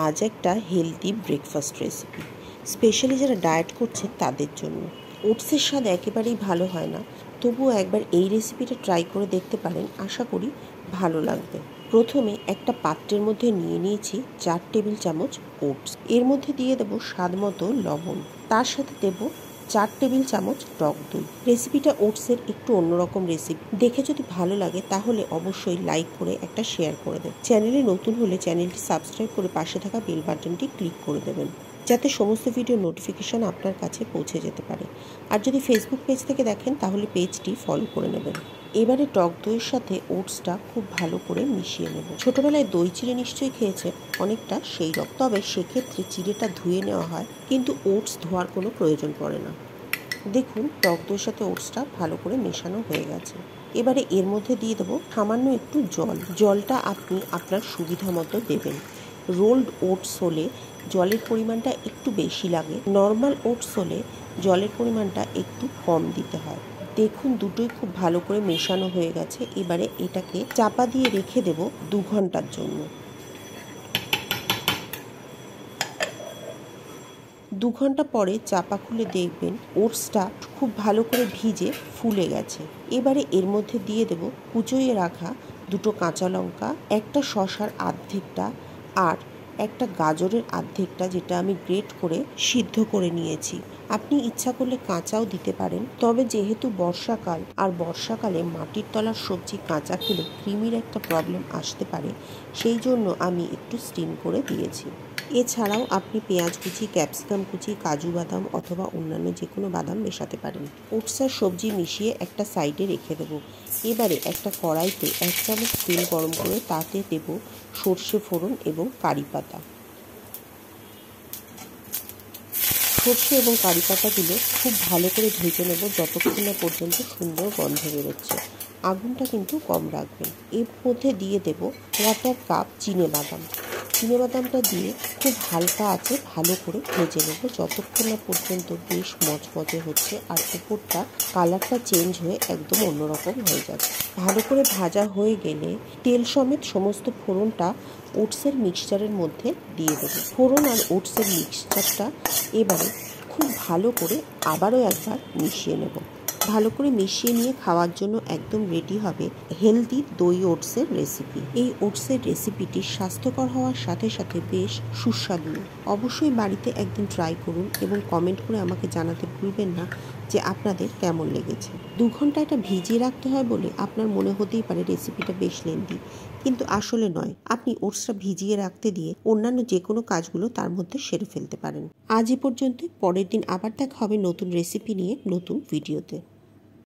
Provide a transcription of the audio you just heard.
আজ একটা healthy breakfast recipe, specially যারা ডায়েট করছে তাদের জন্য। ওটসের স্বাদ একেবারেই ভালো হয় না, তবুও একবার এই রেসিপিটা ট্রাই করে দেখতে পারেন, আশা করি ভালো লাগবে। প্রথমে একটা পাত্রের মধ্যে নিয়ে নিয়েছি 4 টেবিল চামচ ওটস। এর মধ্যে দিয়ে দেবো স্বাদ মতো লবণ, তার সাথে দেবো 4 টেবিল চামচ টক দই। রেসিপিটা ওটসের একটু অন্যরকম রেসিপি, দেখে যদি ভালো লাগে তাহলে অবশ্যই লাইক করে একটা শেয়ার করে দেবেন। চ্যানেলে নতুন হলে চ্যানেলটি সাবস্ক্রাইব করে পাশে থাকা বেল বাটনটি ক্লিক করে দেবেন, যাতে সমস্ত ভিডিও নোটিফিকেশন আপনার কাছে পৌঁছে যেতে পারে। আর যদি ফেসবুক পেজ থেকে দেখেন তাহলে পেজটি ফলো করে নেবেন। এবারে টক দইয়ের সাথে ওটসটা খুব ভালো করে মিশিয়ে নেব। ছোটবেলায় দই চিড়ে নিশ্চয়ই খেয়েছে, অনেকটা সেই রকম, তবে সেক্ষেত্রে চিড়েটা ধুয়ে নেওয়া হয়, কিন্তু ওটস ধোয়ার কোনো প্রয়োজন পড়ে না। দেখুন, টক দইয়ের সাথে ওটসটা ভালো করে মেশানো হয়ে গেছে। এবারে এর মধ্যে দিয়ে দেবো সামান্য একটু জল। জলটা আপনি আপনার সুবিধা মতো দেবেন। রোলড ওটস হলে জলের পরিমাণটা একটু বেশি লাগে, নর্মাল ওটস হলে জলের পরিমাণটা একটু কম দিতে হয়। দেখুন, দুটোই খুব ভালো করে মেশানো হয়ে গেছে। এবারে এটাকে চাপা দিয়ে রেখে দেব 2 ঘন্টার জন্য। 2 ঘন্টা পরে চাপা খুলে দেখবেন ওটসটা খুব ভালো করে ভিজে ফুলে গেছে। এবারে এর মধ্যে দিয়ে দেব কুচোইয়ে রাখা 2টো কাঁচা লঙ্কা, একটা শসার আর্ধেকটা, আর একটা গাজরের আর্ধেকটা, যেটা আমি গ্রেট করে সিদ্ধ করে নিয়েছি। আপনি ইচ্ছা করলে কাঁচাও দিতে পারেন, তবে যেহেতু বর্ষাকাল, আর বর্ষাকালে মাটির তলার সবজি কাঁচা খেলে কৃমির একটা প্রবলেম আসতে পারে, সেই জন্য আমি একটু স্টিম করে দিয়েছি। এছাড়াও আপনি পেঁয়াজ কুচি, ক্যাপসিকাম কুচি, কাজু বাদাম অথবা অন্যান্য যে কোনো বাদাম মেশাতে পারেন। ওটস আর সবজি মিশিয়ে একটা সাইডে রেখে দেবো। এবারে একটা কড়াইতে 1 চামচ তেল গরম করে তাতে দেব সর্ষে ফোড়ন এবং কারি পাতা। সর্ষে এবং কারি পাতাগুলো খুব ভালো করে ভেজে নেব যতক্ষণ না পর্যন্ত সুন্দর গন্ধ বেরোচ্ছে। আগুনটা কিন্তু কম রাখবেন। এর মধ্যে দিয়ে দেব 1/4 কাপ চিনেবাদাম। চিনেবাদামটা দিয়ে খুব হালকা আঁচে ভালো করে ভেজে নেব যতক্ষণ না পর্যন্ত বেশ মচমচে হচ্ছে আর উপরটা কালারটা চেঞ্জ হয়ে একদম অন্যরকম হয়ে যাচ্ছে। ভালো করে ভাজা হয়ে গেলে তেল সমেত সমস্ত ফোড়নটা ওটসের মিক্সচারের মধ্যে দিয়ে দেবো। ফোড়ন আর ওটসের মিক্সচারটা এবারে খুব ভালো করে আবারও একবার মিশিয়ে নেব। ভালো করে মিশিয়ে নিয়ে খাওয়ার জন্য একদম রেডি হবে হেলদি দই ওটসের রেসিপি। এই ওটসের রেসিপিটি স্বাস্থ্যকর হওয়ার সাথে সাথে বেশ সুস্বাদু। অবশ্যই বাড়িতে একদিন ট্রাই করুন এবং কমেন্ট করে আমাকে জানাতে ভুলবেন না যে আপনাদের কেমন লেগেছে। 2 ঘন্টা এটা ভিজিয়ে রাখতে হয় বলে আপনার মনে হতেই পারে রেসিপিটা বেশ লেন্দি, কিন্তু আসলে নয়। আপনি ওটসটা ভিজিয়ে রাখতে দিয়ে অন্যান্য যে কোনো কাজগুলো তার মধ্যে সেরে ফেলতে পারেন। আজ এ পর্যন্ত। পরের দিন আবার দেখা হবে নতুন রেসিপি নিয়ে, নতুন ভিডিওতে।